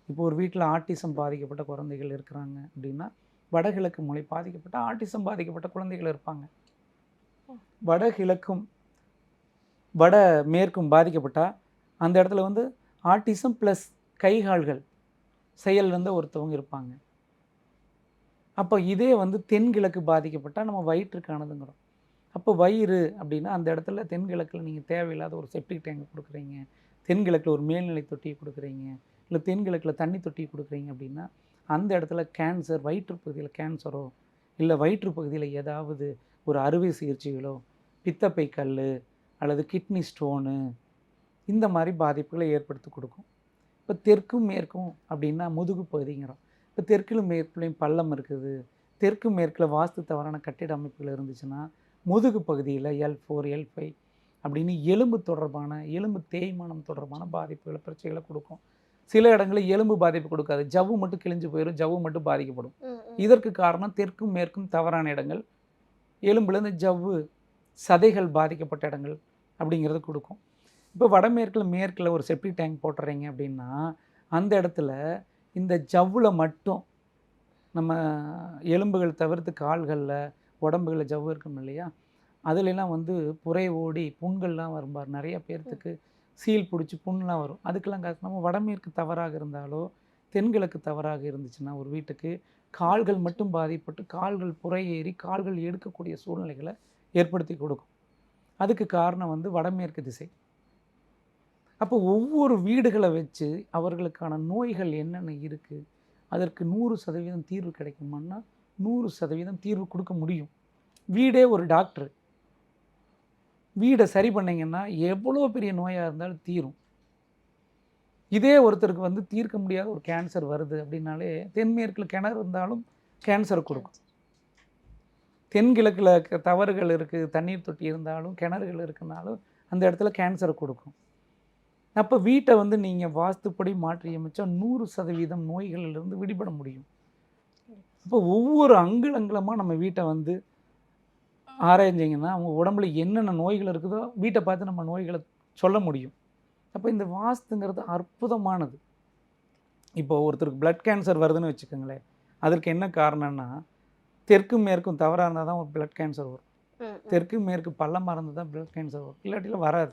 இப்போ ஒரு வீட்டில் ஆட்டிசம் பாதிக்கப்பட்ட குழந்தைகள் இருக்கிறாங்க அப்படின்னா, வடகிழக்கு மூலை பாதிக்கப்பட்ட ஆட்டிசம் பாதிக்கப்பட்ட குழந்தைகள் இருப்பாங்க. வடகிழக்கும் வட மேற்கும் பாதிக்கப்பட்டா, அந்த இடத்துல வந்து ஆட்டிசம் ப்ளஸ் கை கால்கள் செயலிழந்த ஒருத்தவங்க இருப்பாங்க. அப்போ இதே வந்து தென்கிழக்கு பாதிக்கப்பட்டா நம்ம வயிற்றுக்கானதுங்கிறோம். அப்போ வயிறு அப்படின்னா, அந்த இடத்துல தென்கிழக்குல நீங்க தேவையில்லாத ஒரு செப்டிக் டேங்க் குடுக்குறீங்க. தென்கிழக்குல ஒரு மேல்நிலை தொட்டிய குடுக்குறீங்க. இல்ல தென்கிழக்குல தண்ணி தொட்டி குடுக்குறீங்க அப்படின்னா, அந்த இடத்துல கேன்சர் வயிற்று பகுதியில கேன்சரோ, இல்ல வயிற்று பகுதியில ஏதாவது ஒரு அறுவை சிகிச்சைகளோ, பித்தப்பை கல்லு அல்லது கிட்னி ஸ்டோனு இந்த மாரி பாதிப்புகள ஏற்படுத்தி குடுக்கும். இப்ப தெற்கும் மேற்கும் அப்படின்னா முதுகு பகுதிங்கிறோம். இப்ப தெற்கிலும் மேற்குலயும் பள்ளம் இருக்குது. தெற்கு மேற்குல வாஸ்து தவறான கட்டிட அமைப்புகள் இருந்துச்சுன்னா, முதுகு பகுதியில L4, L5 அப்படின்னு எலும்பு தொடர்பான எலும்பு தேய்மானம் தொடர்பான பாதிப்புகள, பிரச்சனைகள குடுக்கும். சில இடங்கள்ல எலும்பு பாதிப்பு குடுக்காது. ஜவ்வு மட்டும் கிழிஞ்சு போயிரும். ஜவ்வு மட்டும் பாதிக்கப்படும். ம், ம். இதற்கு காரணம் தெற்கும் மேற்கும் தவறான இடங்கள். எலும்புலேருந்து ஜவ்வு, சதைகள் பாதிக்கப்பட்ட இடங்கள் அப்படிங்கிறத குடுக்கும். இப்போ வடமேற்குல, மேற்குல ஒரு செப்டிக் டேங்க் போட்டுறீங்க அப்படின்னா, அந்த இடத்துல இந்த ஜவ்வுல மட்டும் நம்ம எலும்புகள் தவிர்த்து கால்கள்ல, உடம்புல ஜவ்வு இருக்கும் இல்லையா? அதுலலாம் வந்து புரை ஓடி புண்கள்லாம் வரும் பாரு நெறைய ம். பேர்த்துக்கு சீல் புடிச்சு புண்லாம் வரும். அதுக்கெல்லாம் நம்ம வடமேற்கு தவறாக இருந்தாலோ, தென்கிழக்கு தவறாக இருந்துச்சுன்னா ஒரு வீட்டுக்கு, கால்கள் அச்சச்சோ! மட்டும் பாதிப்பட்டு, கால்கள் புரை ஏறி கால்கள் எடுக்கக்கூடிய சூழ்நிலைகள ஏற்படுத்தி கொடுக்கும். அதுக்கு காரணம் வந்து வடமேற்கு திசை. அப்போ ஒவ்வொரு வீடுகள வச்சு அவர்களுக்கான நோய்கள் என்னென்ன இருக்கு? அதற்கு 100% தீர்வு கிடைக்குமான்னா, 100% தீர்வு குடுக்க முடியும். வீடே ஒரு டாக்டர். வீட சரி பண்ணீங்கன்னா, எவ்வளோ பெரிய நோயா இருந்தாலும் தீரும். இதே ஒருத்தருக்கு வந்து தீர்க்க முடியாத ஒரு கேன்சர் வருது அப்படின்னாலே, தென்மேற்குல கிணறு இருந்தாலும் கேன்சர குடுக்கும். கேன்சர். தென்கிழக்குல தவறுகள் இருக்கு, தண்ணீர் தொட்டி இருந்தாலும், கிணறுகள் இருக்குனாலும், அந்த இடத்துல கேன்சர குடுக்கும். அப்ப வீட்ட வந்து நீங்க வாஸ்துப்படி மாற்றியமைச்சா 100% நோய்களிலிருந்து விடுபட முடியும். அப்போ ஒவ்வொரு அங்குலமா நம்ம வீட்ட வந்து ஆராய்ஞ்சீங்கன்னா, அவங்க உடம்புல என்னென்ன நோய்கள் இருக்குதோ, வீட்ட பார்த்து நம்ம நோய்கள சொல்ல முடியும். அப்ப இந்த வாஸ்துங்கிறது அற்புதமானது. இப்போ ஒருத்தருக்கு பிளட் கேன்சர் வருதுன்னு வச்சுக்கோங்களேன். அதற்கு என்ன காரணம்னா, தெற்கும் மேற்கும் தவறா இருந்தா தான் ஒரு பிளட் கேன்சர் வரும். ம், ம். தெற்கு மேற்கு பள்ளமா இருந்தா தான் பிளட் கேன்சர் வரும். இல்லாட்டிலாம் வராது.